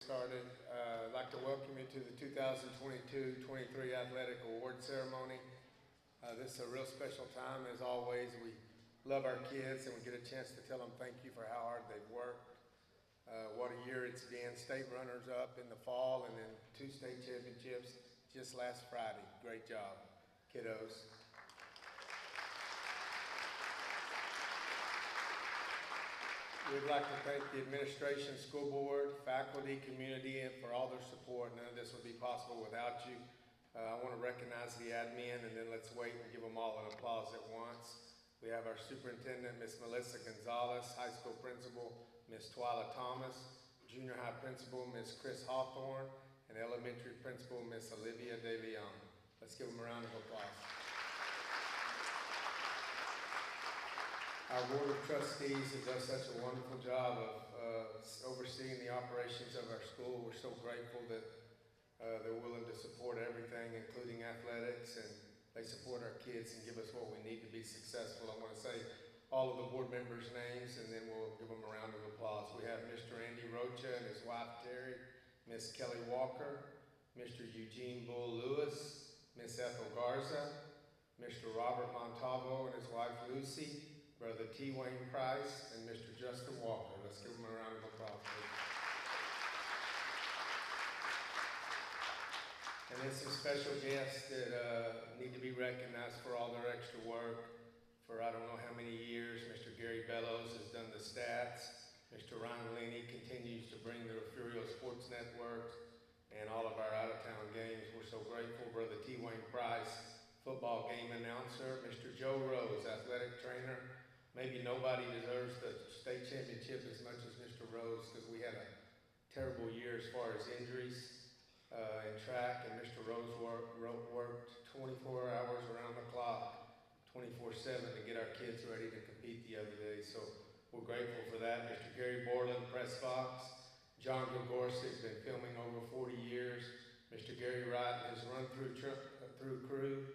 Started. I'd like to welcome you to the 2022-23 Athletic Award Ceremony. This is a real special time. As always, we love our kids and we get a chance to tell them thank you for how hard they've worked. What a year it's been. State runners-up in the fall and then 2 state championships just last Friday. Great job, kiddos. We'd like to thank the administration, school board, faculty, community, and for all their support. None of this would be possible without you. I want to recognize the admin, and then let's wait and give them all an applause at once. We have our superintendent, Miss Melissa Gonzalez, high school principal, Miss Twyla Thomas, junior high principal, Miss Chris Hawthorne, and elementary principal, Miss Olivia De Leon. Let's give them a round of applause. Our Board of Trustees has done such a wonderful job of overseeing the operations of our school. We're so grateful that they're willing to support everything, including athletics, and they support our kids and give us what we need to be successful. I want to say all of the board members' names, and then we'll give them a round of applause. We have Mr. Andy Rocha and his wife, Terry, Miss Kelly Walker, Mr. Eugene Bull Lewis, Miss Ethel Garza, Mr. Robert Montalvo and his wife, Lucy, Brother T. Wayne Price, and Mr. Justin Walker. Let's give them a round of applause, please. And then some special guests that need to be recognized for all their extra work. For I don't know how many years, Mr. Gary Bellows has done the stats. Mr. Ryan Laney continues to bring the Refugio Sports Network and all of our out-of-town games. We're so grateful. Brother T. Wayne Price, football game announcer. Mr. Joe Rose, athletic trainer. Maybe nobody deserves the state championship as much as Mr. Rose, because we had a terrible year as far as injuries in track, and Mr. Rose worked 24 hours around the clock, 24/7 to get our kids ready to compete the other day. So we're grateful for that. Mr. Gary Borland, press box. John Gregorsic has been filming over 40 years. Mr. Gary Wright and his run-through crew.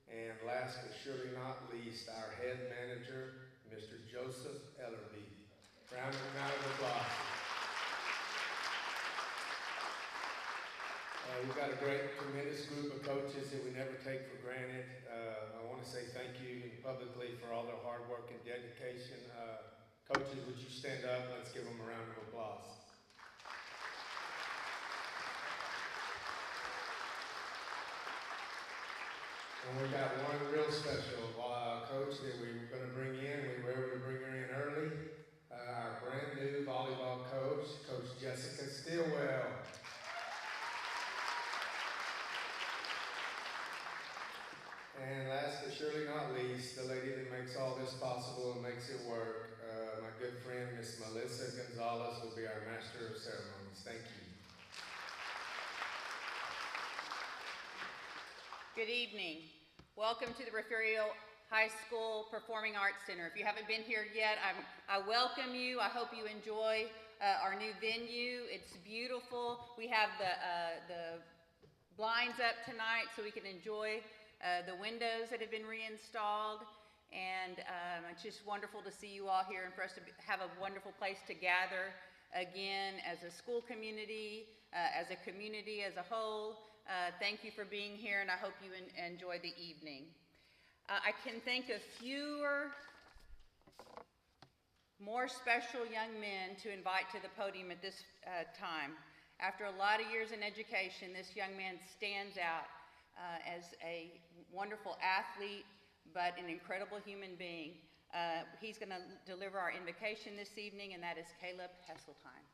And last but surely not least, our head manager, Mr. Joseph Ellerby. Round of applause. We've got a great, tremendous group of coaches that we never take for granted. I want to say thank you publicly for all their hard work and dedication. Coaches, would you stand up? Let's give them a round of applause. And we got one real special coach that we were going to bring in. We were able to bring her in early. Our brand new volleyball coach, Coach Jessica Stillwell. And last but surely not least, the lady that makes all this possible and makes it work, my good friend, Miss Melissa Gonzalez, will be our Master of Ceremonies. Thank you. Good evening. Welcome to the Refugio High School Performing Arts Center. If you haven't been here yet, I welcome you. I hope you enjoy our new venue. It's beautiful. We have the blinds up tonight so we can enjoy the windows that have been reinstalled. And it's just wonderful to see you all here and for us to have a wonderful place to gather again as a school community, as a community as a whole. Thank you for being here, and I hope you enjoy the evening. I can think of fewer, more special young men to invite to the podium at this time. After a lot of years in education, this young man stands out as a wonderful athlete, but an incredible human being. He's going to deliver our invocation this evening, and that is Caleb Hesseltine.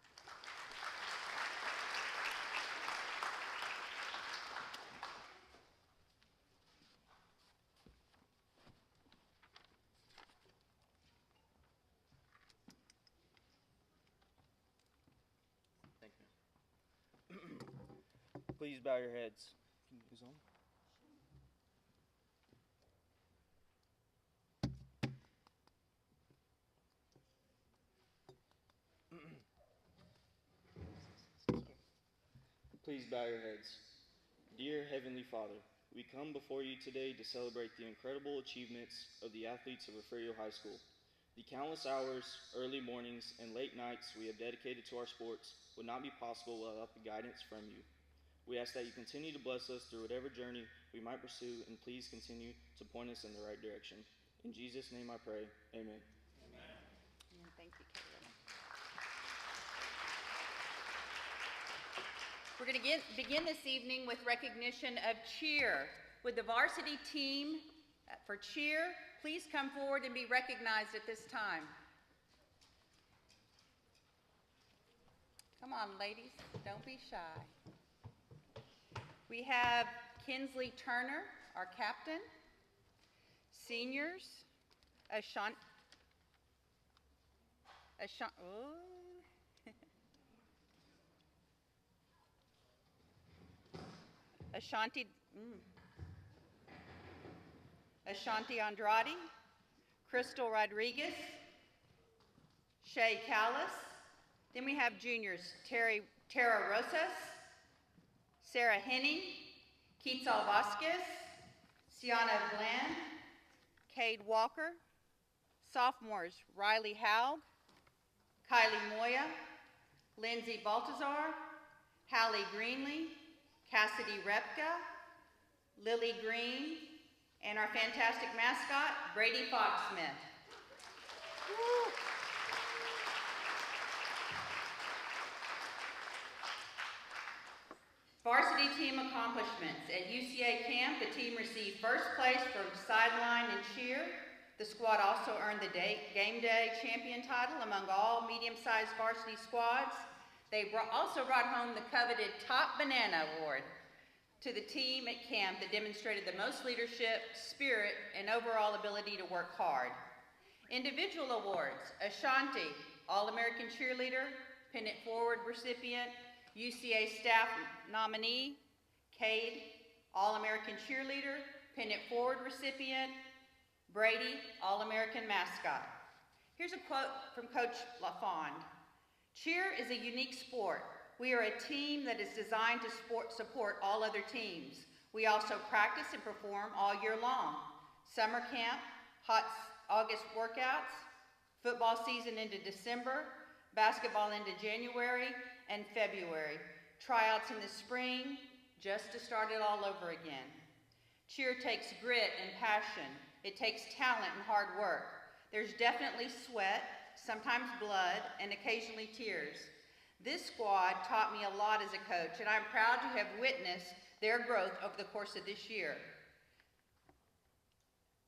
Please bow your heads. Can you put this on? Please bow your heads. Dear Heavenly Father, we come before you today to celebrate the incredible achievements of the athletes of Refugio High School. The countless hours, early mornings, and late nights we have dedicated to our sports would not be possible without the guidance from you. We ask that you continue to bless us through whatever journey we might pursue, and please continue to point us in the right direction. In Jesus' name I pray, amen. And thank you, Caleb. We're going to begin this evening with recognition of cheer. Would the varsity team for cheer please come forward and be recognized at this time? Come on, ladies, don't be shy. We have Kinsley Turner, our captain. Seniors, Ashanti Andrade, Crystal Rodriguez, Shay Callis. Then we have juniors, Tara Rosas, Sarah Henning, Quetzal Vasquez, Sienna Bland, Cade Walker. Sophomores, Riley Haug, Kylie Moya, Lindsay Baltazar, Hallie Greenlee, Cassidy Repka, Lily Green, and our fantastic mascot, Brady Foxsmith. Woo. Varsity team accomplishments. At UCA camp, the team received first place for sideline and cheer. The squad also earned the game day champion title among all medium-sized varsity squads. They also brought home the coveted Top Banana Award to the team at camp that demonstrated the most leadership, spirit, and overall ability to work hard. Individual awards: Ashanti, All-American Cheerleader, Pennant Forward recipient; UCA staff nominee, Cade, All-American Cheerleader, Pennant Forward recipient; Brady, All-American mascot. Here's a quote from Coach LaFond. Cheer is a unique sport. We are a team that is designed to support all other teams. We also practice and perform all year long. Summer camp, hot August workouts, football season into December, basketball into January and February, tryouts in the spring, just to start it all over again. Cheer takes grit and passion. It takes talent and hard work. There's definitely sweat, sometimes blood, and occasionally tears. This squad taught me a lot as a coach, and I'm proud to have witnessed their growth over the course of this year.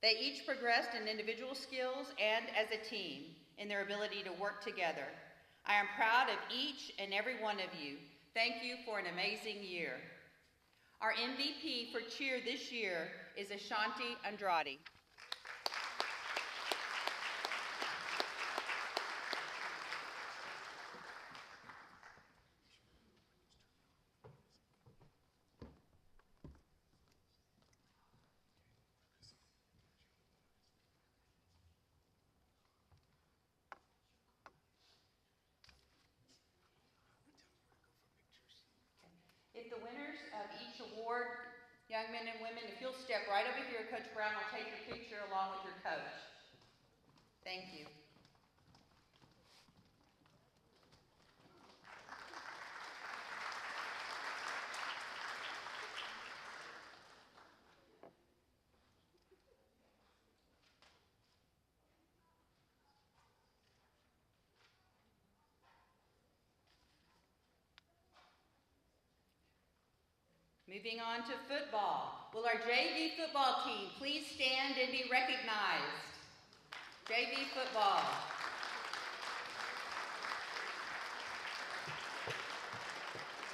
They each progressed in individual skills and as a team in their ability to work together. I am proud of each and every one of you. Thank you for an amazing year. Our MVP for cheer this year is Ashanti Andrade. If the winners of each award, young men and women, if you'll step right over here, Coach Brown will take your picture along with your coach. Thank you. Moving on to football. Will our JV football team please stand and be recognized? JV football.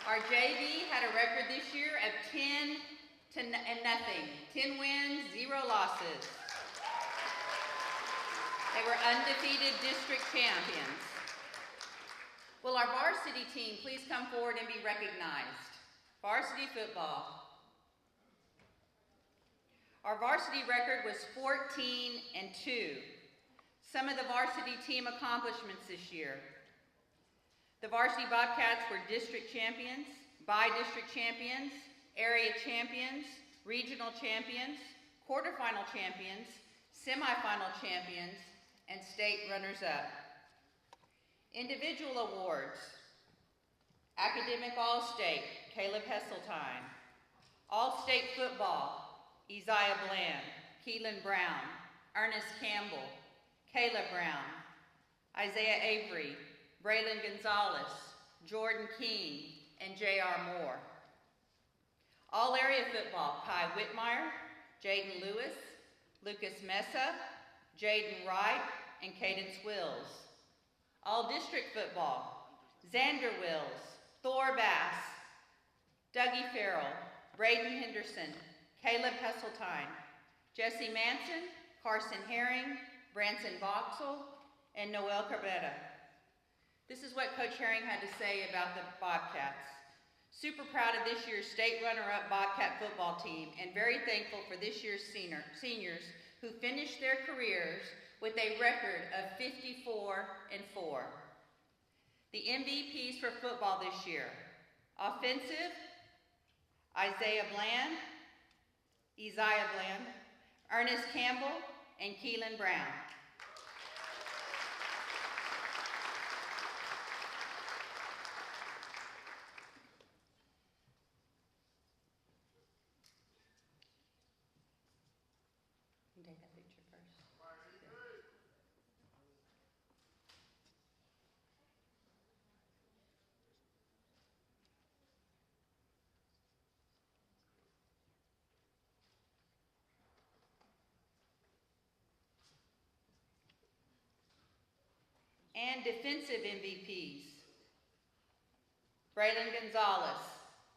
Our JV had a record this year of 10 and nothing. 10 wins, 0 losses. They were undefeated district champions. Will our varsity team please come forward and be recognized? Varsity football. Our varsity record was 14-2. Some of the varsity team accomplishments this year. The varsity Bobcats were district champions, by-district champions, area champions, regional champions, quarterfinal champions, semifinal champions, and state runners-up. Individual awards. Academic All-State, Caleb Hesseltine. All-State Football, Isaiah Bland, Keelan Brown, Ernest Campbell, Caleb Brown, Isaiah Avery, Braylon Gonzalez, Jordan King, and J.R. Moore. All-Area Football, Kai Whitmire, Jaden Lewis, Lucas Mesa, Jaden Wright, and Cadence Wills. All-District Football, Xander Wills, Thor Bass, Dougie Farrell, Braden Henderson, Caleb Hesseltine, Jesse Manson, Carson Herring, Branson Boxell, and Noel Cabrera. This is what Coach Herring had to say about the Bobcats. Super proud of this year's state runner-up Bobcat football team and very thankful for this year's seniors who finished their careers with a record of 54-4. The MVPs for football this year: offensive, Isaiah Bland, Ernest Campbell, and Keelan Brown. You can take that picture first. And defensive MVPs: Braylon Gonzalez,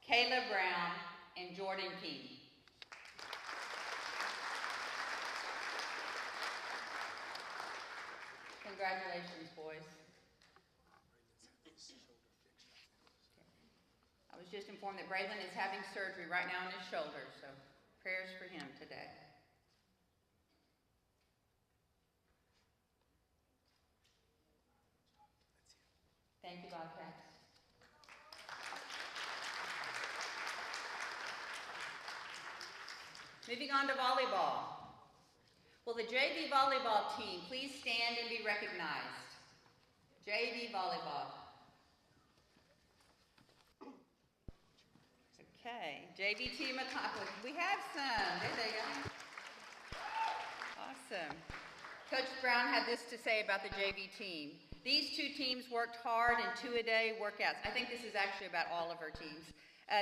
Caleb Brown, and Jordan King. Congratulations, boys. I was just informed that Braylon is having surgery right now on his shoulder, so prayers for him today. Thank you, Bobcats. Moving on to volleyball. Will the JV volleyball team please stand and be recognized? JV volleyball. Okay, JV team accomplished. We have some. There they go. Awesome. Coach Brown had this to say about the JV team. These two teams worked hard in two-a-day workouts. I think this is actually about all of our teams.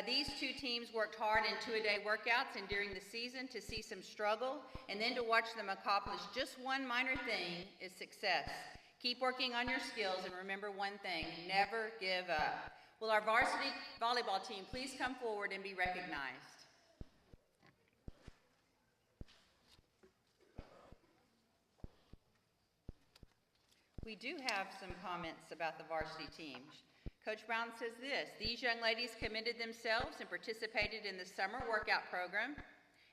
These two teams worked hard in two-a-day workouts and during the season to see some struggle, and then to watch them accomplish just one minor thing is success. Keep working on your skills, and remember one thing: never give up. Will our varsity volleyball team please come forward and be recognized? We do have some comments about the varsity team. Coach Brown says this: these young ladies committed themselves and participated in the summer workout program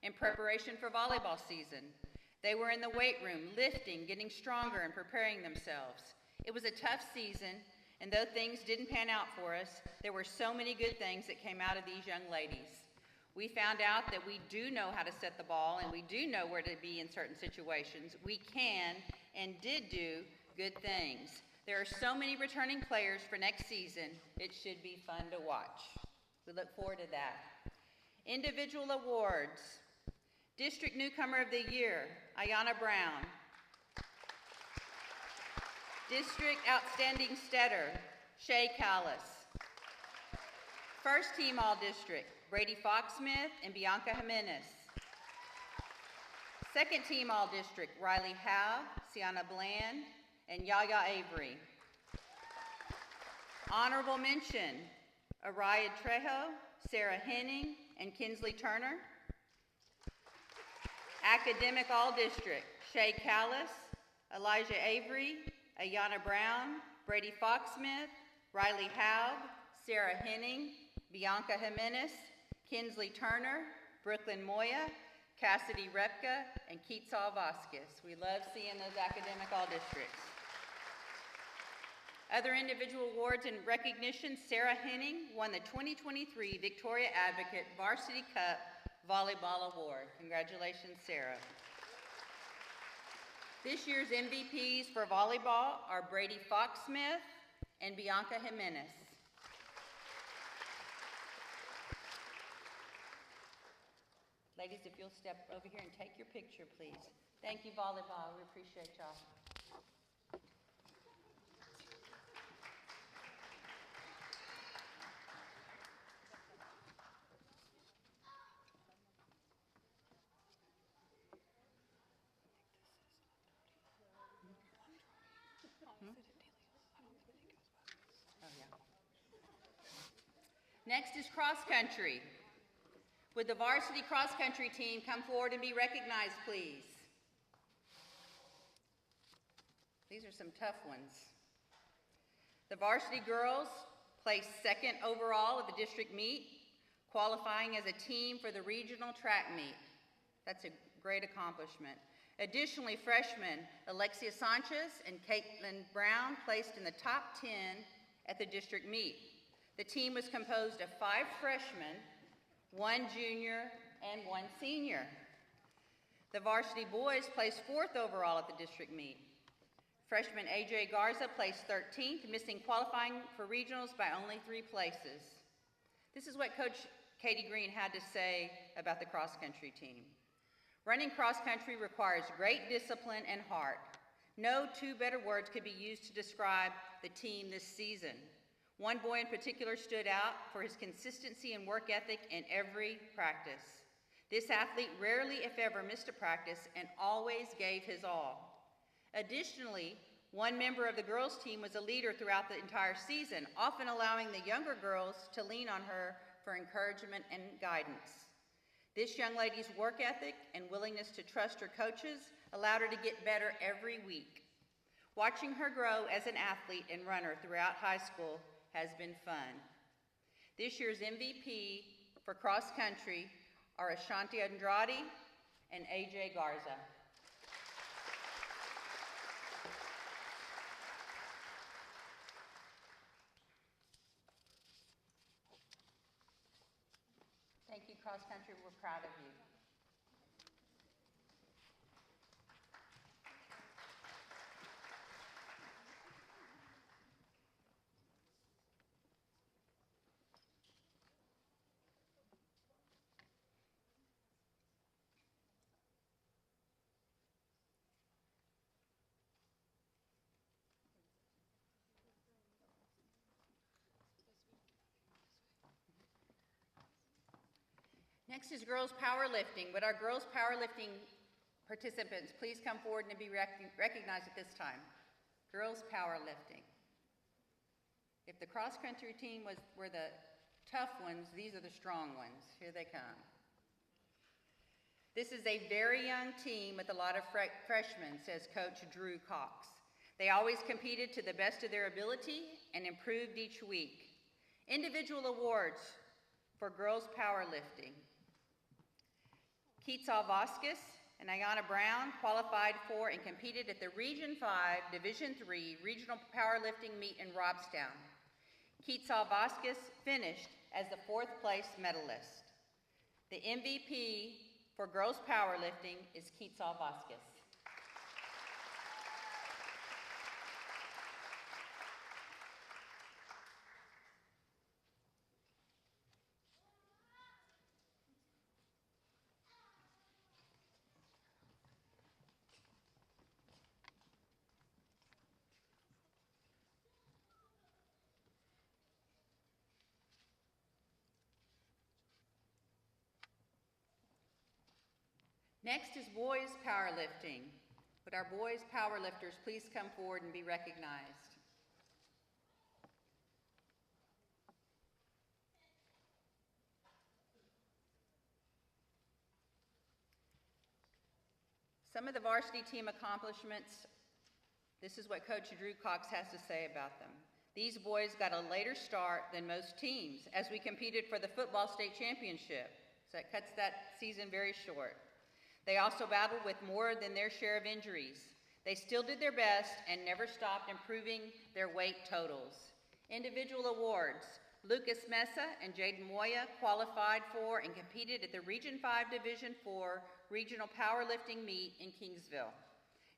in preparation for volleyball season. They were in the weight room, lifting, getting stronger, and preparing themselves. It was a tough season, and though things didn't pan out for us, there were so many good things that came out of these young ladies. We found out that we do know how to set the ball, and we do know where to be in certain situations. We can and did do good things. There are so many returning players for next season. It should be fun to watch. We look forward to that. Individual awards. District Newcomer of the Year, Ayana Brown. District Outstanding Setter, Shay Callis. First Team All-District, Brady Foxsmith and Bianca Jimenez. Second Team All-District, Riley Howe, Sienna Bland, and Yaya Avery. Honorable mention, Araya Trejo, Sarah Henning, and Kinsley Turner. Academic All-District, Shay Callis, Elijah Avery, Ayana Brown, Brady Foxsmith, Riley Howe, Sarah Henning, Bianca Jimenez, Kinsley Turner, Brooklyn Moya, Cassidy Repka, and Keatsal Vasquez. We love seeing those academic all-districts. Other individual awards and recognition: Sarah Henning won the 2023 Victoria Advocate Varsity Cup Volleyball Award. Congratulations, Sarah. This year's MVPs for volleyball are Brady Foxsmith and Bianca Jimenez. Ladies, if you'll step over here and take your picture, please. Thank you, volleyball. We appreciate y'all. Next is cross country. Would the varsity cross country team come forward and be recognized, please? These are some tough ones. The varsity girls placed second overall at the district meet, qualifying as a team for the regional track meet. That's a great accomplishment. Additionally, freshmen Alexia Sanchez and Caitlin Brown placed in the top 10 at the district meet. The team was composed of 5 freshmen, 1 junior, and 1 senior. The varsity boys placed 4th overall at the district meet. Freshman AJ Garza placed 13th, missing qualifying for regionals by only 3 places. This is what Coach Katie Green had to say about the cross-country team. Running cross-country requires great discipline and heart. No 2 better words could be used to describe the team this season. One boy in particular stood out for his consistency and work ethic in every practice. This athlete rarely, if ever, missed a practice and always gave his all. Additionally, one member of the girls' team was a leader throughout the entire season, often allowing the younger girls to lean on her for encouragement and guidance. This young lady's work ethic and willingness to trust her coaches allowed her to get better every week. Watching her grow as an athlete and runner throughout high school has been fun. This year's MVP for cross country are Ashanti Andrade and AJ Garza. Thank you, cross country. We're proud of you. Next is girls powerlifting. Would our girls powerlifting participants please come forward and be recognized at this time? Girls powerlifting. If the cross-country team were the tough ones, these are the strong ones. Here they come. This is a very young team with a lot of freshmen, says Coach Drew Cox. They always competed to the best of their ability and improved each week. Individual awards for girls powerlifting. Quetzal Vasquez and Ayana Brown qualified for and competed at the Region 5, Division 3 Regional Powerlifting Meet in Robstown. Quetzal Vasquez finished as the 4th place medalist. The MVP for girls powerlifting is Quetzal Vasquez. Next is boys powerlifting. Would our boys powerlifters please come forward and be recognized? Some of the varsity team accomplishments, this is what Coach Drew Cox has to say about them. These boys got a later start than most teams as we competed for the football state championship. So that cuts that season very short. They also battled with more than their share of injuries. They still did their best and never stopped improving their weight totals. Individual awards. Lucas Mesa and Jaden Moya qualified for and competed at the Region 5 Division 4 Regional Powerlifting Meet in Kingsville.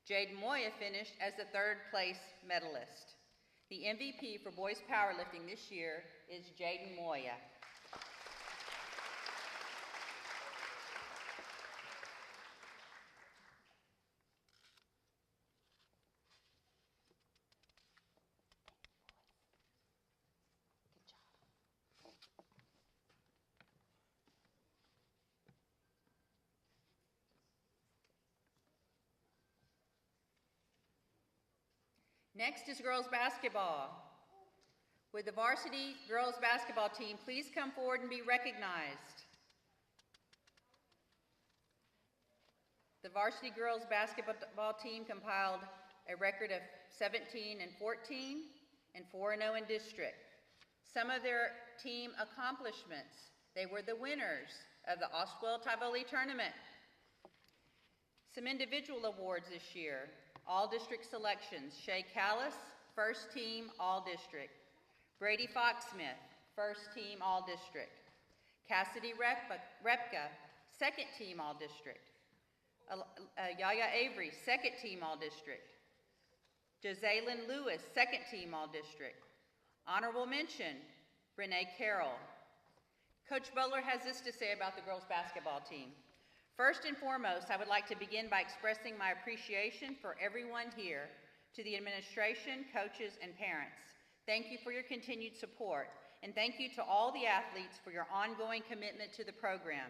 Jaden Moya finished as the third place medalist. The MVP for boys powerlifting this year is Jaden Moya. Next is girls basketball. Would the varsity girls basketball team please come forward and be recognized? The varsity girls basketball team compiled a record of 17-14 and 4-0 in district. Some of their team accomplishments: they were the winners of the Oswell Tivoli tournament. Some individual awards this year: all district selections: Shay Callis, first team all district; Brady Foxsmith, first team all district; Cassidy Repka, second team all district; Yaya Avery, second team all district; Jozaylin Lewis, second team all district. Honorable mention, Renee Carroll. Coach Bowler has this to say about the girls basketball team. First and foremost, I would like to begin by expressing my appreciation for everyone here, to the administration, coaches, and parents. Thank you for your continued support, and thank you to all the athletes for your ongoing commitment to the program.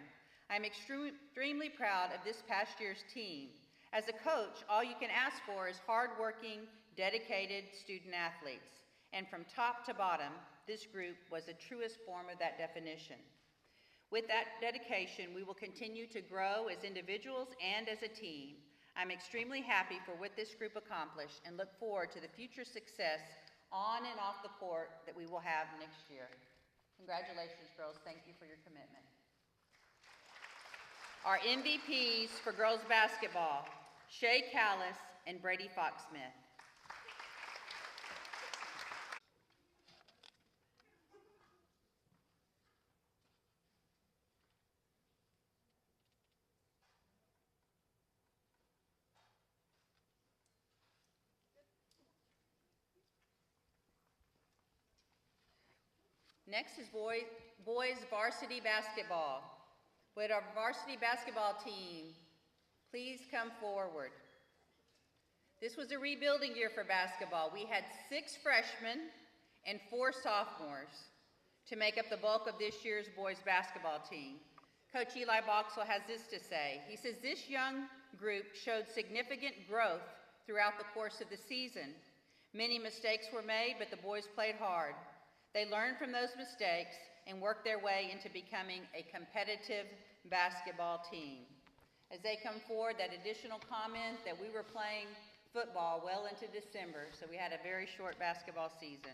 I'm extremely proud of this past year's team. As a coach, all you can ask for is hardworking, dedicated student athletes. And from top to bottom, this group was the truest form of that definition. With that dedication, we will continue to grow as individuals and as a team. I'm extremely happy for what this group accomplished and look forward to the future success on and off the court that we will have next year. Congratulations, girls. Thank you for your commitment. Our MVPs for girls basketball: Shay Callis and Brady Foxsmith. Next is boys varsity basketball. Would our varsity basketball team please come forward? This was a rebuilding year for basketball. We had 6 freshmen and 4 sophomores to make up the bulk of this year's boys basketball team. Coach Eli Boxell has this to say. He says, this young group showed significant growth throughout the course of the season. Many mistakes were made, but the boys played hard. They learned from those mistakes and worked their way into becoming a competitive basketball team. As they come forward, that additional comment that we were playing football well into December, so we had a very short basketball season.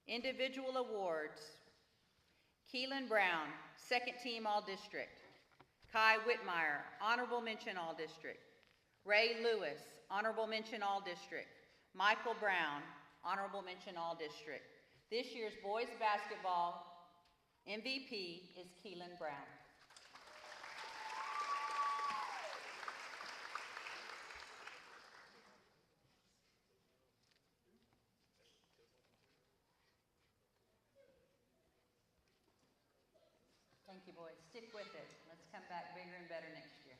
Individual awards: Keelan Brown, second team all district; Kai Whitmire, honorable mention all district; Ray Lewis, honorable mention all district; Michael Brown, honorable mention all district. This year's boys basketball MVP is Keelan Brown. Thank you, boys. Stick with it. Let's come back bigger and better next year.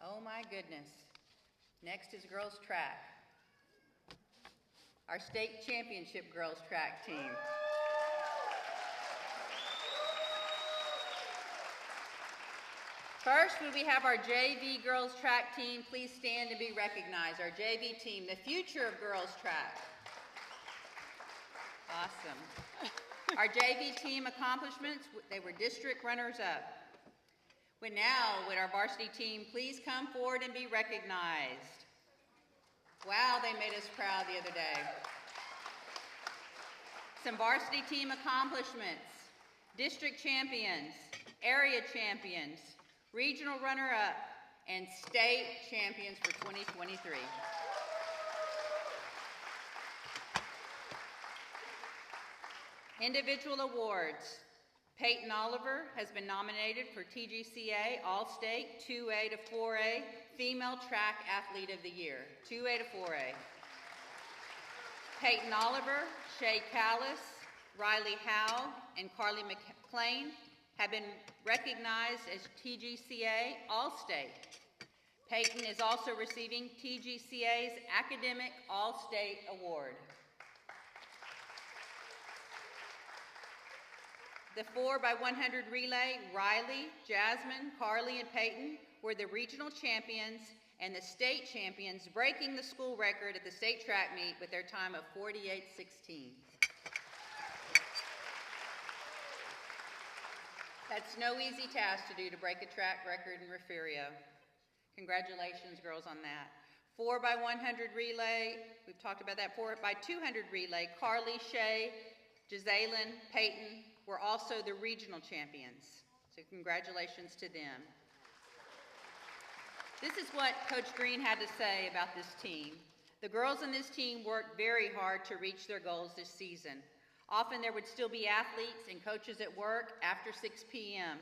Oh my goodness. Next is girls track. Our state championship girls track team. First, would we have our JV girls track team please stand and be recognized? Our JV team, the future of girls track. Awesome. Our JV team accomplishments, they were district runners-up. Would our varsity team please come forward and be recognized? Wow, they made us proud the other day. Some varsity team accomplishments: district champions, area champions, regional runner-up, and state champions for 2023. Individual awards. Peyton Oliver has been nominated for TGCA All-State 2A to 4A Female Track Athlete of the Year, 2A to 4A. Peyton Oliver, Shay Callis, Riley Howe, and Carly McLean have been recognized as TGCA All-State. Peyton is also receiving TGCA's Academic All-State Award. The 4x100 relay, Riley, Jasmine, Carly, and Peyton were the regional champions and the state champions, breaking the school record at the state track meet with their time of 48:16. That's no easy task to do, to break a track record in Refugio. Congratulations, girls, on that. 4x100 relay, we've talked about that. 4x200 relay, Carly, Shay, Giselyn, Peyton were also the regional champions. So congratulations to them. This is what Coach Green had to say about this team. The girls in this team worked very hard to reach their goals this season. Often there would still be athletes and coaches at work after 6 p.m.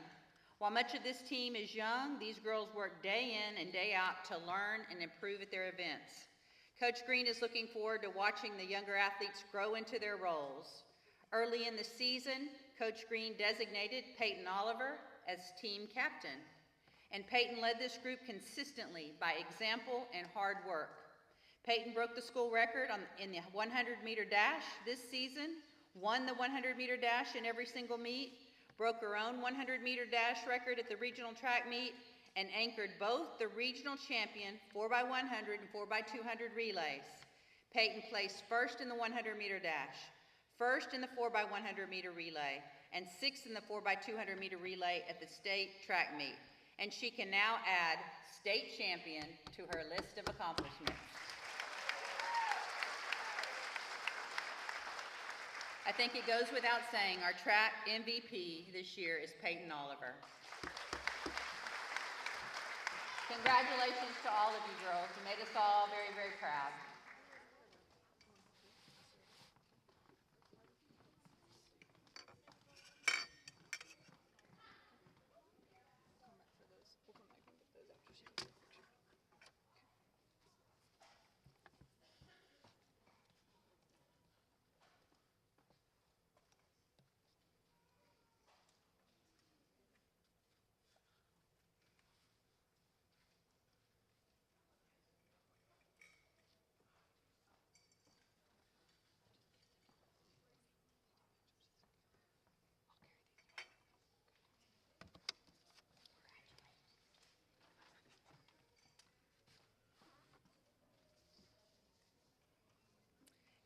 While much of this team is young, these girls work day in and day out to learn and improve at their events. Coach Green is looking forward to watching the younger athletes grow into their roles. Early in the season, Coach Green designated Peyton Oliver as team captain, and Peyton led this group consistently by example and hard work. Peyton broke the school record in the 100-meter dash this season, won the 100-meter dash in every single meet, broke her own 100-meter dash record at the regional track meet, and anchored both the regional champion 4x100 and 4x200 relays. Peyton placed first in the 100-meter dash, first in the 4x100 meter relay, and sixth in the 4x200 meter relay at the state track meet. And she can now add state champion to her list of accomplishments. I think it goes without saying our track MVP this year is Peyton Oliver. Congratulations to all of you girls. You made us all very, very proud.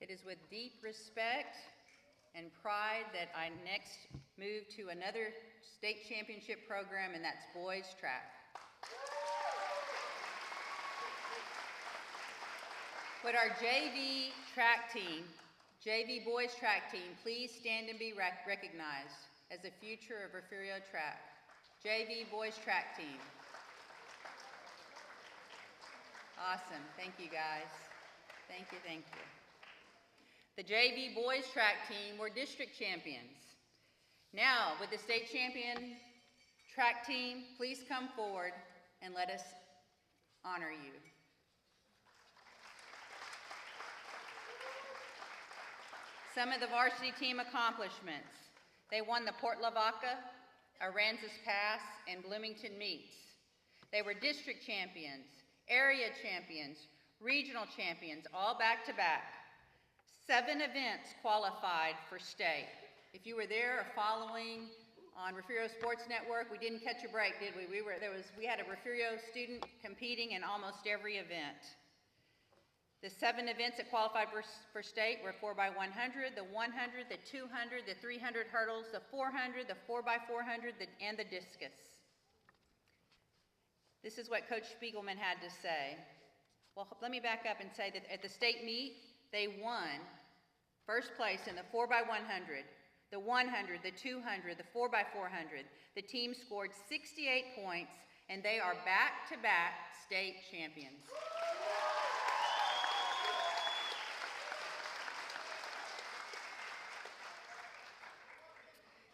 It is with deep respect and pride that I next move to another state championship program, and that's boys track. Would our JV track team, JV boys track team, please stand and be recognized as the future of Refugio track. JV boys track team. Awesome, thank you guys. Thank you, thank you. The JV boys track team were district champions. Now, would the state champion track team please come forward and let us honor you. Some of the varsity team accomplishments. They won the Port Lavaca, Aransas Pass, and Bloomington meets. They were district champions, area champions, regional champions, all back-to-back. 7 events qualified for state. If you were there or following on Refugio Sports Network, we didn't catch a break, did we? We had a Refugio student competing in almost every event. The 7 events that qualified for state were 4x100, the 100, the 200, the 300 hurdles, the 400, the 4x400, and the discus. This is what Coach Spiegelman had to say. Well, let me back up and say that at the state meet, they won first place in the 4x100, the 100, the 200, the 4x400. The team scored 68 points, and they are back-to-back state champions.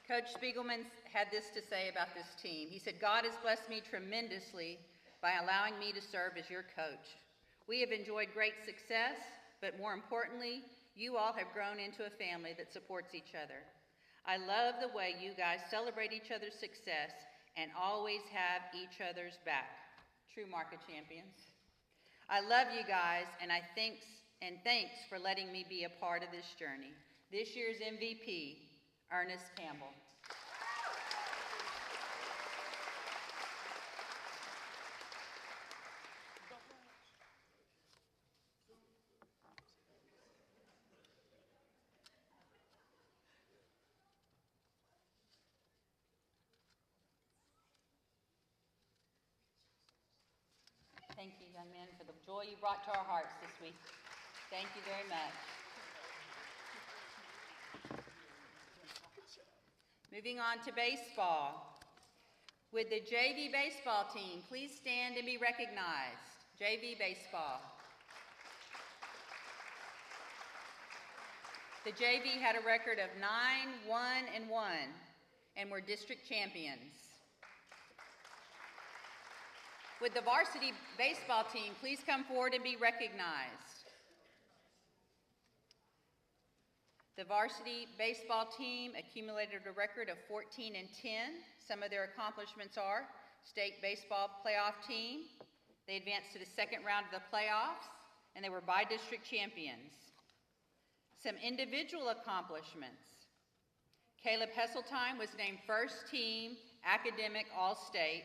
Coach Spiegelman had this to say about this team. He said, "God has blessed me tremendously by allowing me to serve as your coach. We have enjoyed great success, but more importantly, you all have grown into a family that supports each other. I love the way you guys celebrate each other's success and always have each other's back. True market champions. I love you guys, and thanks for letting me be a part of this journey. This year's MVP, Ernest Campbell." Thank you, young men, for the joy you brought to our hearts this week. Thank you very much. Moving on to baseball. Would the JV baseball team please stand and be recognized? JV baseball. The JV had a record of 9-1-1 and were district champions. Would the varsity baseball team please come forward and be recognized? The varsity baseball team accumulated a record of 14-10. Some of their accomplishments are state baseball playoff team. They advanced to the second round of the playoffs, and they were by-district champions. Some individual accomplishments. Caleb Hesseltine was named first team academic all-state.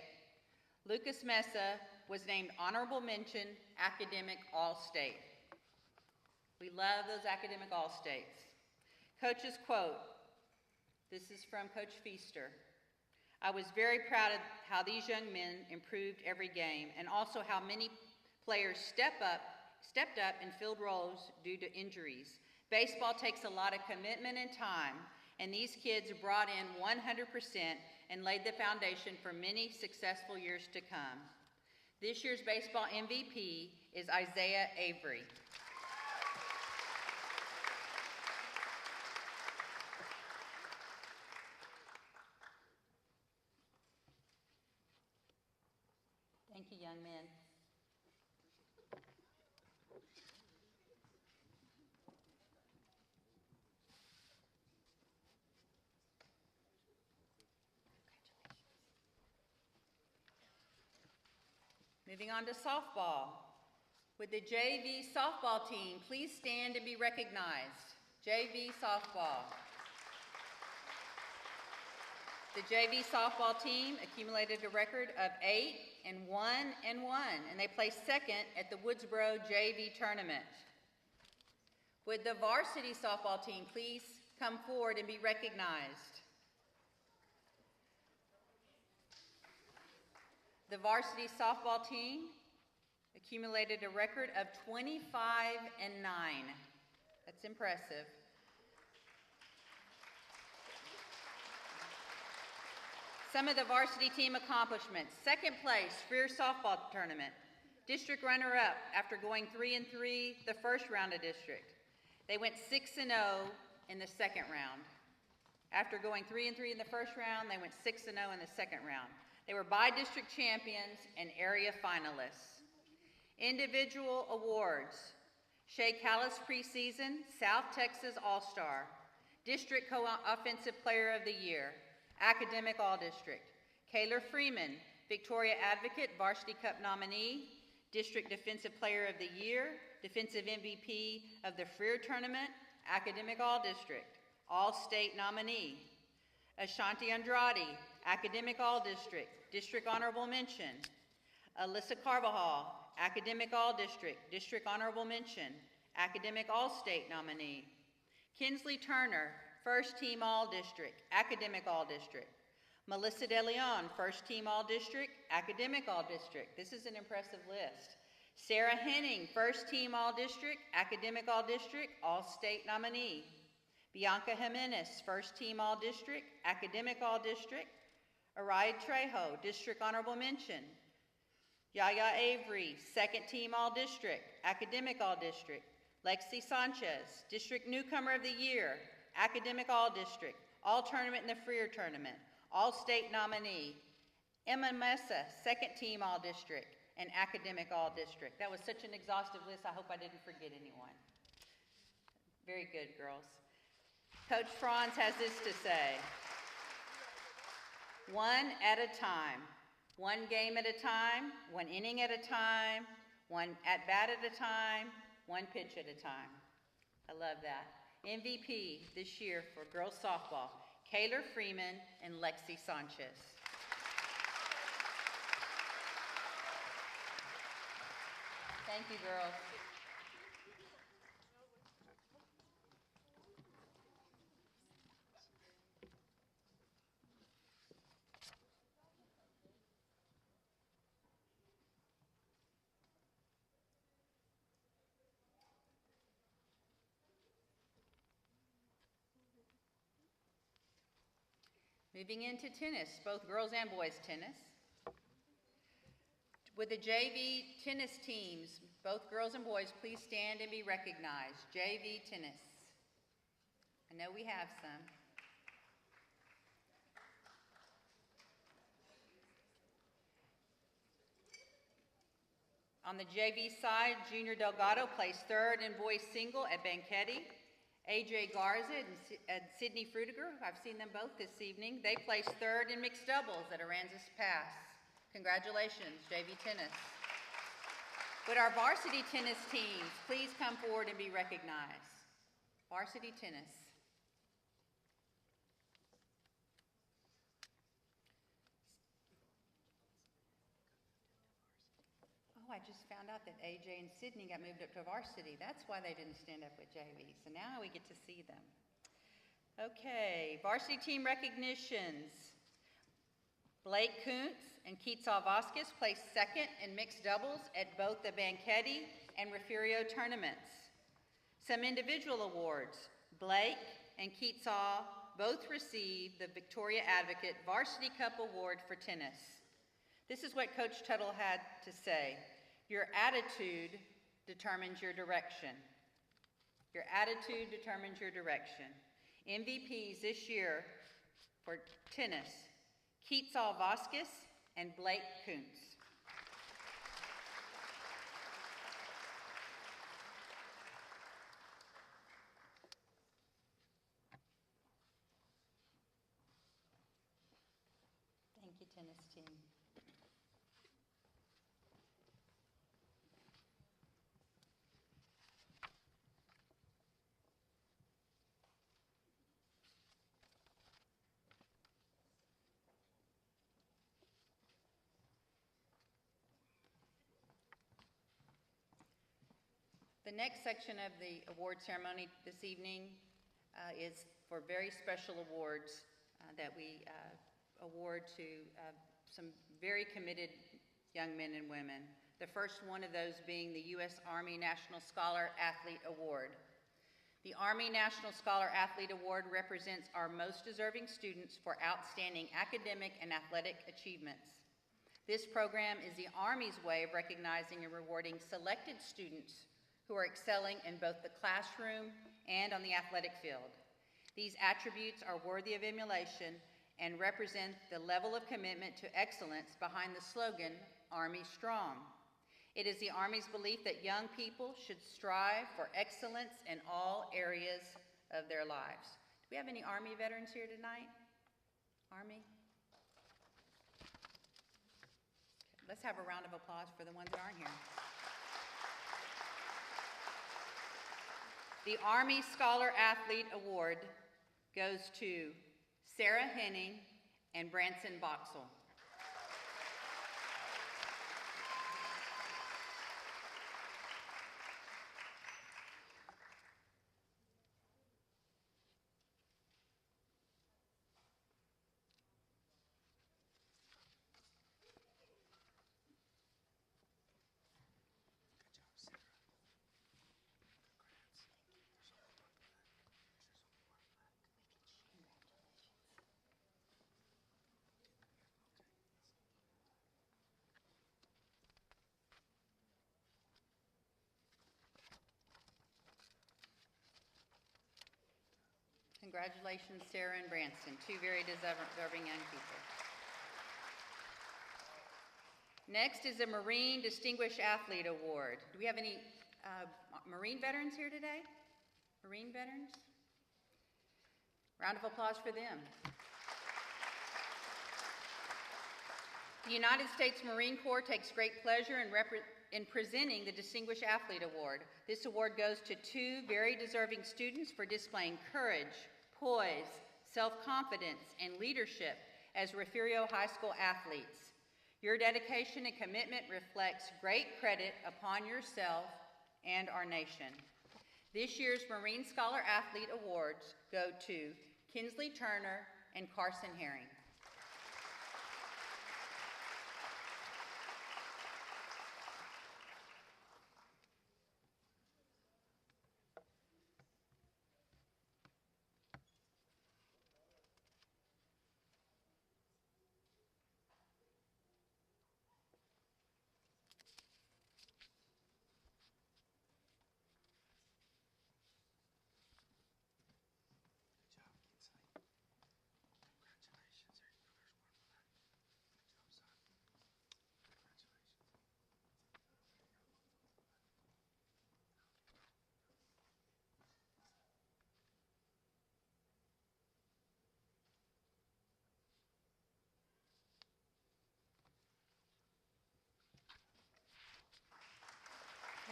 Lucas Mesa was named honorable mention academic all-state. We love those academic all-states. Coach's quote, this is from Coach Feaster. "I was very proud of how these young men improved every game and also how many players stepped up and filled roles due to injuries. Baseball takes a lot of commitment and time, and these kids brought in 100% and laid the foundation for many successful years to come." This year's baseball MVP is Isaiah Avery. Thank you, young men. Moving on to softball. Would the JV softball team please stand and be recognized? JV softball. The JV softball team accumulated a record of 8-1-1, and they placed second at the Woodsboro JV tournament. Would the varsity softball team please come forward and be recognized? The varsity softball team accumulated a record of 25-9. That's impressive. Some of the varsity team accomplishments. Second place, Freer softball tournament. District runner-up after going 3-3 the first round of district. They went 6-0 in the second round. After going 3-3 in the first round, they went 6-0 in the second round. They were by-district champions and area finalists. Individual awards. Shea Callis preseason, South Texas All-Star. District Co-Offensive Player of the Year. Academic All-District. Kayla Freeman, Victoria Advocate, Varsity Cup nominee. District Defensive Player of the Year. Defensive MVP of the Freer Tournament. Academic All-District. All-State nominee. Ashanti Andrade, Academic All-District, District Honorable Mention. Alyssa Carvajal, Academic All-District, District Honorable Mention, Academic All-State nominee. Kinsley Turner, First Team All-District, Academic All-District. Melissa De Leon, First Team All-District, Academic All-District. This is an impressive list. Sarah Henning, First Team All-District, Academic All-District, All-State nominee. Bianca Jimenez, First Team All-District, Academic All-District. Araya Trejo, District Honorable Mention. Yaya Avery, Second Team All-District, Academic All-District. Lexi Sanchez, District Newcomer of the Year, Academic All-District, All-Tournament in the Freer Tournament, All-State nominee, Emma Mesa, second team All-District, and academic All-District. That was such an exhaustive list, I hope I didn't forget anyone. Very good, girls. Coach Franz has this to say: one at a time, one game at a time, one inning at a time, one at-bat at a time, one pitch at a time. I love that. MVP this year for girls softball, Kayla Freeman and Lexi Sanchez. Thank you, girls. Moving into tennis, both girls and boys tennis. With the JV tennis teams, both girls and boys, please stand and be recognized. JV tennis. I know we have some. On the JV side, Junior Delgado placed third in boys single at Banquet. AJ Garza and Sydney Frutiger, I've seen them both this evening. They placed third in mixed doubles at Aransas Pass. Congratulations, JV tennis. Would our varsity tennis teams please come forward and be recognized? Varsity tennis. Oh, I just found out that AJ and Sydney got moved up to varsity. That's why they didn't stand up with JV. So now we get to see them. Okay, varsity team recognitions. Blake Kuntz and Keatsal Vasquez placed second in mixed doubles at both the Banquet and Refugio tournaments. Some individual awards. Blake and Keatsal both received the Victoria Advocate Varsity Cup Award for tennis. This is what Coach Tuttle had to say: your attitude determines your direction. Your attitude determines your direction. MVPs this year for tennis: Keatsal Vasquez and Blake Kuntz. Thank you, tennis team. The next section of the award ceremony this evening is for very special awards that we award to some very committed young men and women. The first one of those being the U.S. Army National Scholar Athlete Award. The Army National Scholar Athlete Award represents our most deserving students for outstanding academic and athletic achievements. This program is the Army's way of recognizing and rewarding selected students who are excelling in both the classroom and on the athletic field. These attributes are worthy of emulation and represent the level of commitment to excellence behind the slogan, Army Strong. It is the Army's belief that young people should strive for excellence in all areas of their lives. Do we have any Army veterans here tonight? Army? Let's have a round of applause for the ones that aren't here. The Army Scholar Athlete Award goes to Sarah Henning and Branson Boxell. Congratulations, Sarah and Branson, two very deserving young people. Next is a Marine Distinguished Athlete Award. Do we have any Marine veterans here today? Marine veterans? Round of applause for them. The United States Marine Corps takes great pleasure in presenting the Distinguished Athlete Award. This award goes to two very deserving students for displaying courage, poise, self-confidence, and leadership as Refugio High School athletes. Your dedication and commitment reflects great credit upon yourself and our nation. This year's Marine Scholar Athlete Awards go to Kinsley Turner and Carson Herring.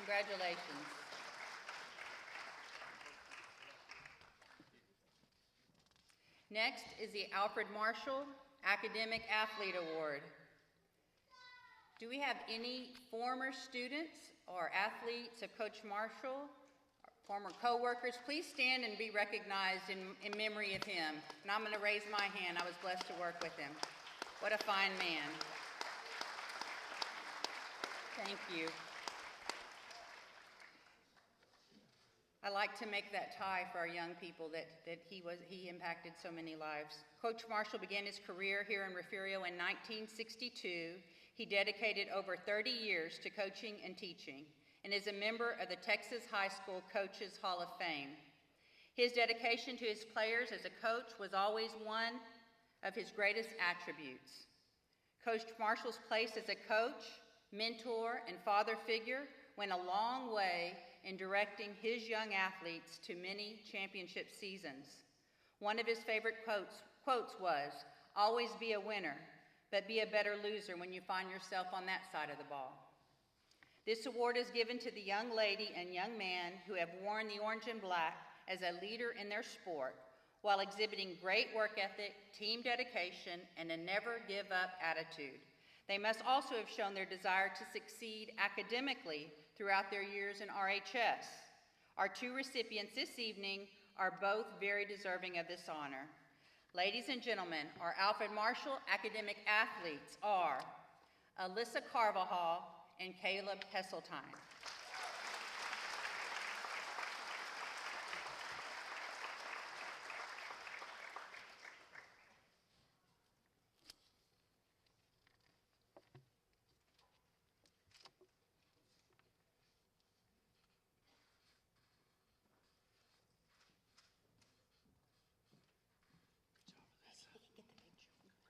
Congratulations. Next is the Alfred Marshall Academic Athlete Award. Do we have any former students or athletes of Coach Marshall, former co-workers? Please stand and be recognized in memory of him. And I'm going to raise my hand. I was blessed to work with him. What a fine man. Thank you. I like to make that tie for our young people that he impacted so many lives. Coach Marshall began his career here in Refugio in 1962. He dedicated over 30 years to coaching and teaching and is a member of the Texas High School Coaches Hall of Fame. His dedication to his players as a coach was always one of his greatest attributes. Coach Marshall's place as a coach, mentor, and father figure went a long way in directing his young athletes to many championship seasons. One of his favorite quotes was, "Always be a winner, but be a better loser when you find yourself on that side of the ball." This award is given to the young lady and young man who have worn the orange and black as a leader in their sport while exhibiting great work ethic, team dedication, and a never-give-up attitude. They must also have shown their desire to succeed academically throughout their years in RHS. Our two recipients this evening are both very deserving of this honor. Ladies and gentlemen, our Alfred Marshall academic athletes are Alyssa Carvajal and Caleb Hesseltine.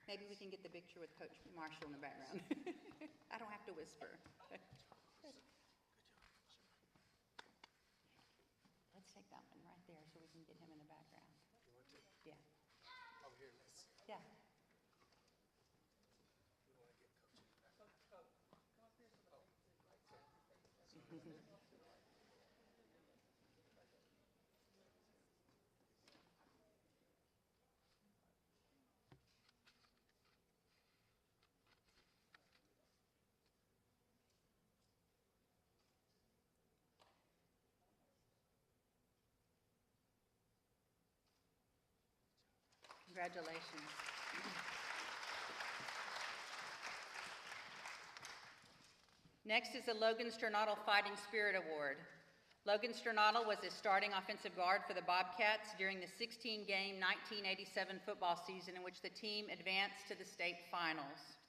Maybe we can get the picture with Coach Marshall in the background. I don't have to whisper. Let's take that one right there so we can get him in the background. You want to? Yeah. Oh, here, let's. Yeah. We want to get Coach in the background. Congratulations. Next is the Logan Sternadel Fighting Spirit Award. Logan Sternadel was a starting offensive guard for the Bobcats during the 16-game 1987 football season in which the team advanced to the state finals.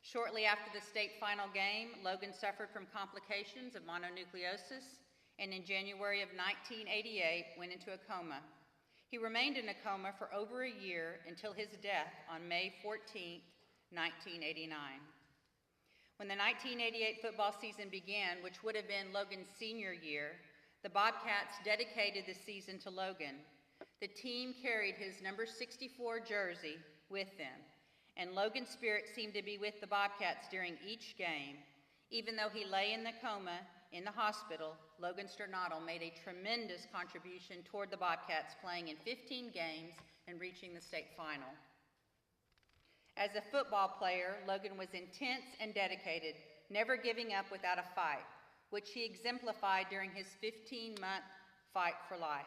Shortly after the state final game, Logan suffered from complications of mononucleosis and in January of 1988 went into a coma. He remained in a coma for over a year until his death on May 14, 1989. When the 1988 football season began, which would have been Logan's senior year, the Bobcats dedicated the season to Logan. The team carried his number 64 jersey with them, and Logan's spirit seemed to be with the Bobcats during each game. Even though he lay in the coma in the hospital, Logan Stornato made a tremendous contribution toward the Bobcats, playing in 15 games and reaching the state final. As a football player, Logan was intense and dedicated, never giving up without a fight, which he exemplified during his 15-month fight for life.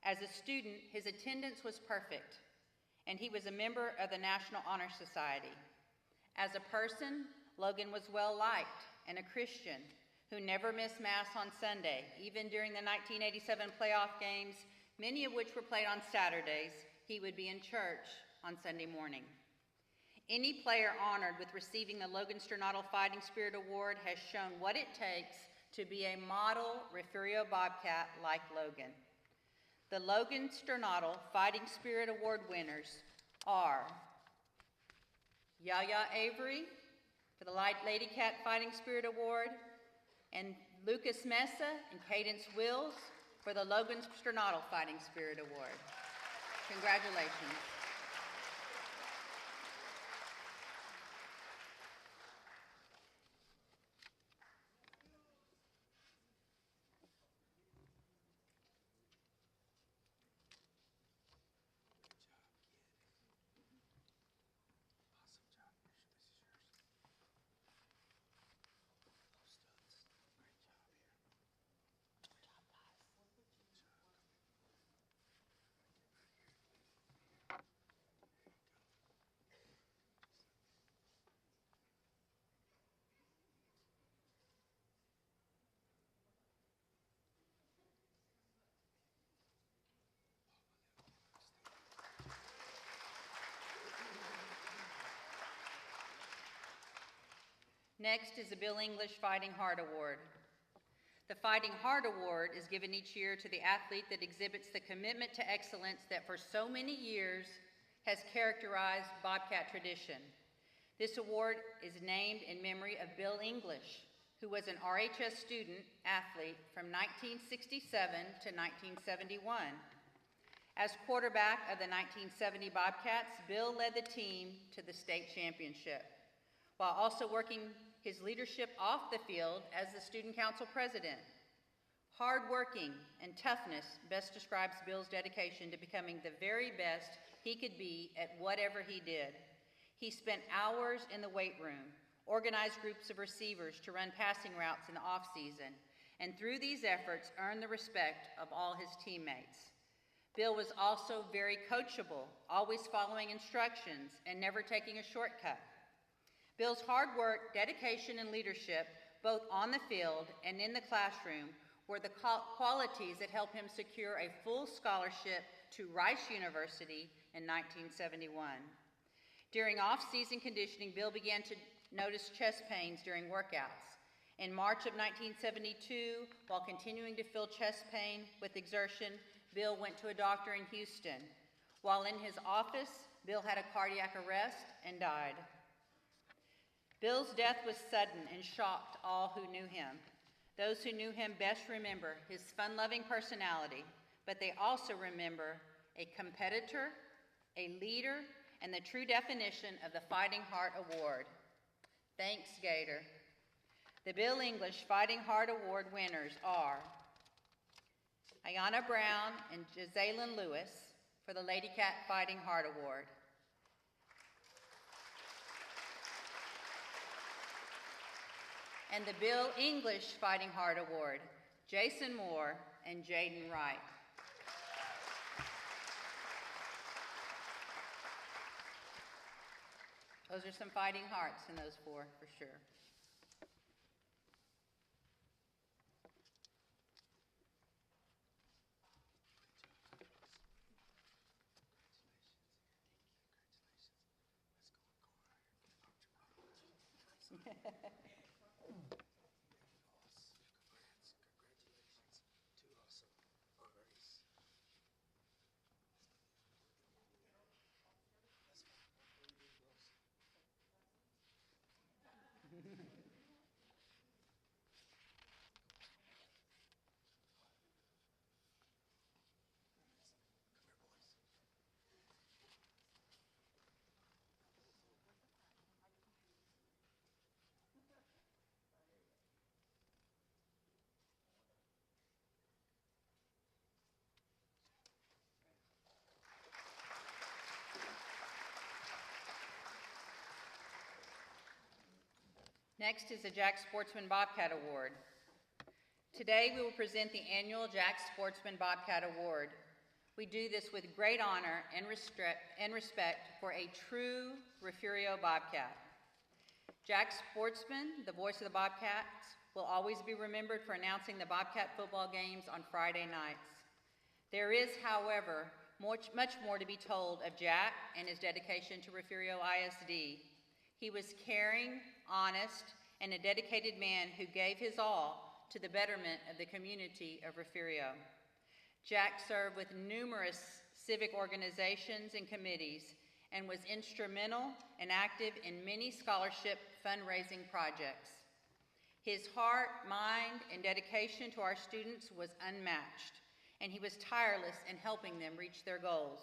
As a student, his attendance was perfect, and he was a member of the National Honor Society. As a person, Logan was well-liked and a Christian who never missed Mass on Sunday. Even during the 1987 playoff games, many of which were played on Saturdays, he would be in church on Sunday morning. Any player honored with receiving the Logan Stornato Fighting Spirit Award has shown what it takes to be a model Refugio Bobcat like Logan. The Logan Stornato Fighting Spirit Award winners are Yaya Avery for the Lady Cat Fighting Spirit Award, and Lucas Mesa and Cadence Wills for the Logan Stornato Fighting Spirit Award. Congratulations. Next is the Bill English Fighting Heart Award. The Fighting Heart Award is given each year to the athlete that exhibits the commitment to excellence that for so many years has characterized Bobcat tradition. This award is named in memory of Bill English, who was an RHS student athlete from 1967 to 1971. As quarterback of the 1970 Bobcats, Bill led the team to the state championship, while also working his leadership off the field as the student council president. Hardworking and toughness best describes Bill's dedication to becoming the very best he could be at whatever he did. He spent hours in the weight room, organized groups of receivers to run passing routes in the off-season, and through these efforts earned the respect of all his teammates. Bill was also very coachable, always following instructions and never taking a shortcut. Bill's hard work, dedication, and leadership, both on the field and in the classroom, were the qualities that helped him secure a full scholarship to Rice University in 1971. During off-season conditioning, Bill began to notice chest pains during workouts. In March of 1972, while continuing to feel chest pain with exertion, Bill went to a doctor in Houston. While in his office, Bill had a cardiac arrest and died. Bill's death was sudden and shocked all who knew him. Those who knew him best remember his fun-loving personality, but they also remember a competitor, a leader, and the true definition of the Fighting Heart Award. Thanks, Gator. The Bill English Fighting Heart Award winners are Ayanna Brown and Jazalyn Lewis for the Lady Cat Fighting Heart Award. And the Bill English Fighting Heart Award, Jason Moore and Jaden Wright. Those are some fighting hearts in those four, for sure. Next is the Jack Sportsman Bobcat Award. Today we will present the annual Jack Sportsman Bobcat Award. We do this with great honor and respect for a true Refugio Bobcat. Jack Sportsman, the voice of the Bobcats, will always be remembered for announcing the Bobcat football games on Friday nights. There is, however, much more to be told of Jack and his dedication to Refugio ISD. He was caring, honest, and a dedicated man who gave his all to the betterment of the community of Refugio. Jack served with numerous civic organizations and committees and was instrumental and active in many scholarship fundraising projects. His heart, mind, and dedication to our students was unmatched, and he was tireless in helping them reach their goals.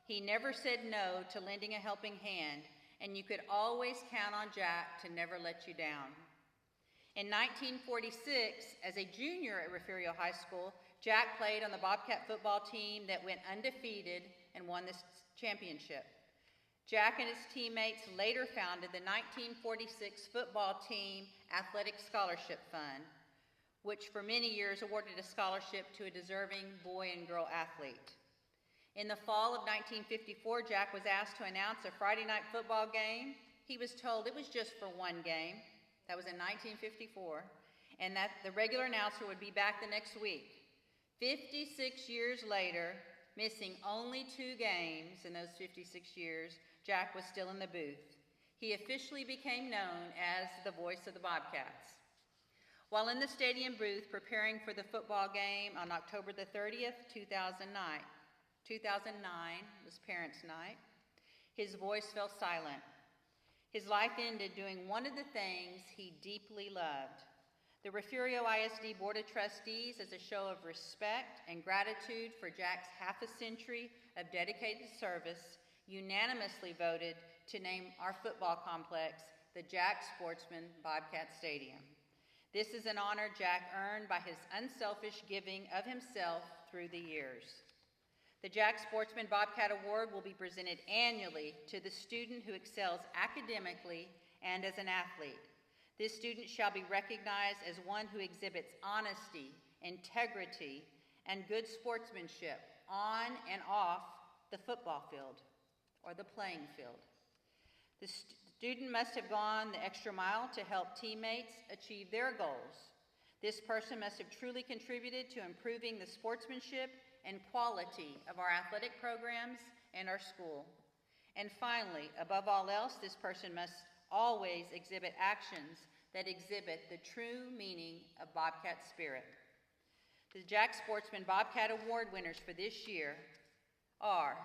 He never said no to lending a helping hand, and you could always count on Jack to never let you down. In 1946, as a junior at Refugio High School, Jack played on the Bobcat football team that went undefeated and won this championship. Jack and his teammates later founded the 1946 football team Athletic Scholarship Fund, which for many years awarded a scholarship to a deserving boy and girl athlete. In the fall of 1954, Jack was asked to announce a Friday night football game. He was told it was just for one game. That was in 1954, and that the regular announcer would be back the next week. 56 years later, missing only 2 games in those 56 years, Jack was still in the booth. He officially became known as the voice of the Bobcats. While in the stadium booth preparing for the football game on October the 30th, 2009 was Parents' Night, his voice fell silent. His life ended doing one of the things he deeply loved. The Refugio ISD Board of Trustees, as a show of respect and gratitude for Jack's half a century of dedicated service, unanimously voted to name our football complex the Jack Sportsman Bobcat Stadium. This is an honor Jack earned by his unselfish giving of himself through the years. The Jack Sportsman Bobcat Award will be presented annually to the student who excels academically and as an athlete. This student shall be recognized as one who exhibits honesty, integrity, and good sportsmanship on and off the football field or the playing field. The student must have gone the extra mile to help teammates achieve their goals. This person must have truly contributed to improving the sportsmanship and quality of our athletic programs and our school. And finally, above all else, this person must always exhibit actions that exhibit the true meaning of Bobcat spirit. The Jack Sportsman Bobcat Award winners for this year are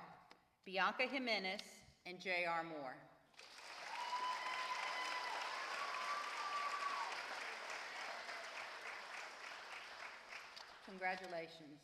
Bianca Jimenez and J.R. Moore. Congratulations.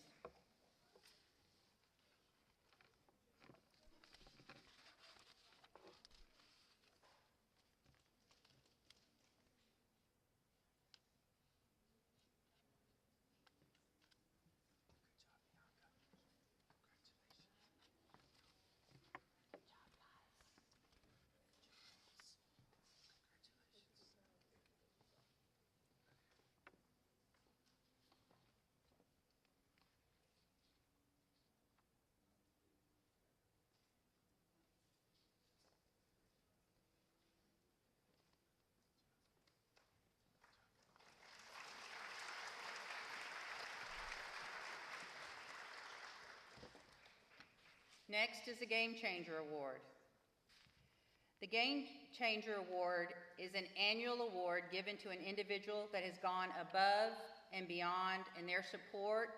Next is the Game Changer Award. The Game Changer Award is an annual award given to an individual that has gone above and beyond in their support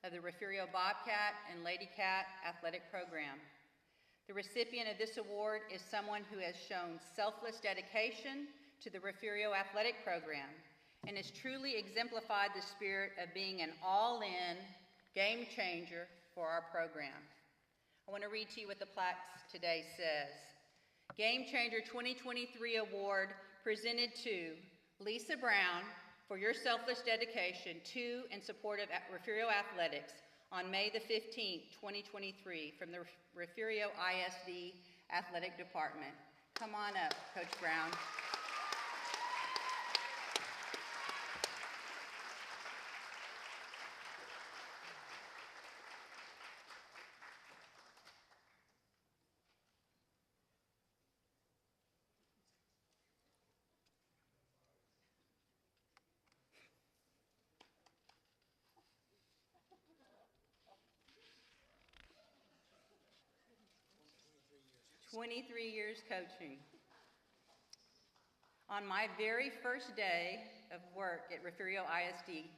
of the Refugio Bobcat and Lady Cat athletic program. The recipient of this award is someone who has shown selfless dedication to the Refugio athletic program and has truly exemplified the spirit of being an all-in game changer for our program. I want to read to you what the plaque today says. Game Changer 2023 Award presented to Lisa Brown for your selfless dedication to and support of Refugio Athletics on May the 15th, 2023 from the Refugio ISD Athletic Department. Come on up, Coach Brown. 23 years coaching. On my very first day of work at Refugio ISD,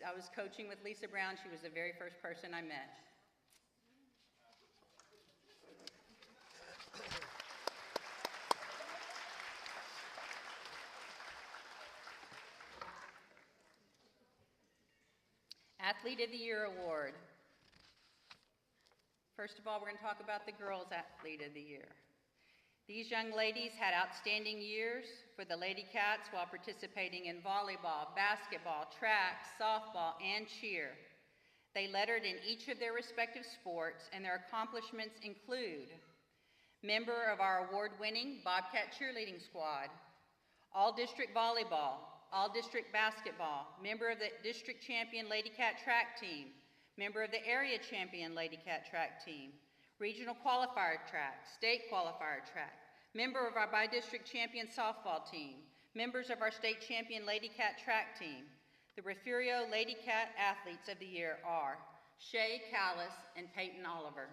I was coaching with Lisa Brown. She was the very first person I met. Athlete of the Year Award. First of all, we're going to talk about the Girls Athlete of the Year. These young ladies had outstanding years for the Lady Cats while participating in volleyball, basketball, track, softball, and cheer. They lettered in each of their respective sports, and their accomplishments include member of our award-winning Bobcat cheerleading squad, all-district volleyball, all-district basketball, member of the district champion Lady Cat track team, member of the area champion Lady Cat track team, regional qualifier track, state qualifier track, member of our bi-district champion softball team, members of our state champion Lady Cat track team. The Refugio Lady Cat Athletes of the Year are Shay Callis and Peyton Oliver.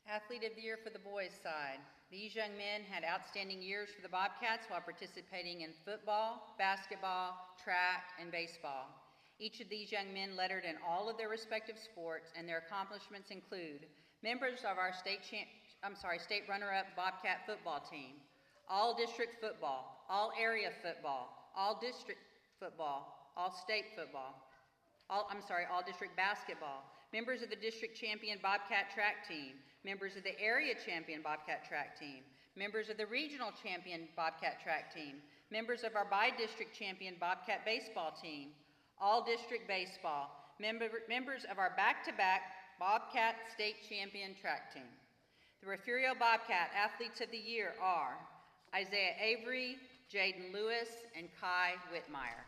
Athlete of the Year for the boys' side. These young men had outstanding years for the Bobcats while participating in football, basketball, track, and baseball. Each of these young men lettered in all of their respective sports, and their accomplishments include members of our state runner-up Bobcat football team, all-district football, all-area football, all-district football, all-state football, all-district basketball, members of the district champion Bobcat track team, members of the area champion Bobcat track team, members of the regional champion Bobcat track team, members of our bi-district champion Bobcat baseball team, all-district baseball, members of our back-to-back Bobcat state champion track team. The Refugio Bobcat Athletes of the Year are Isaiah Avery, Jaden Lewis, and Kai Whitmire.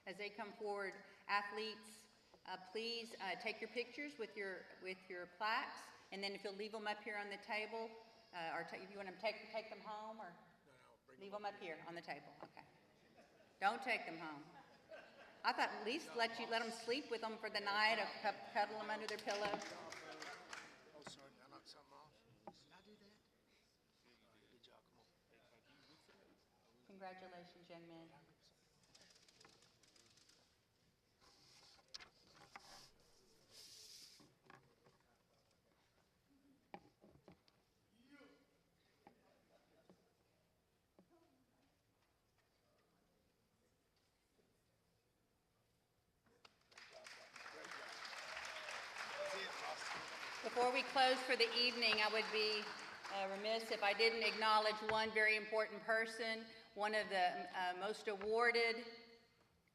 As they come forward, athletes, please take your pictures with your plaques, and then if you'll leave them up here on the table, if you want to take them home, or leave them up here on the table. Okay. Don't take them home. I thought at least let them sleep with them for the night, or cuddle them under their pillow. Oh, sorry, I knocked something off. Did I do that? Good job, come on. Congratulations, young men. Before we close for the evening, I would be remiss if I didn't acknowledge one very important person, one of the most awarded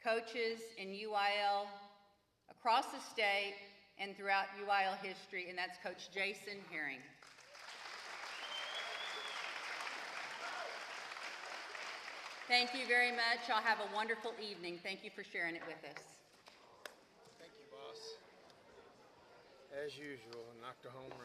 coaches in UIL across the state and throughout UIL history, and that's Coach Jason Herring. Thank you very much. Y'all have a wonderful evening. Thank you for sharing it with us. Thank you, boss. As usual, knocked a home run.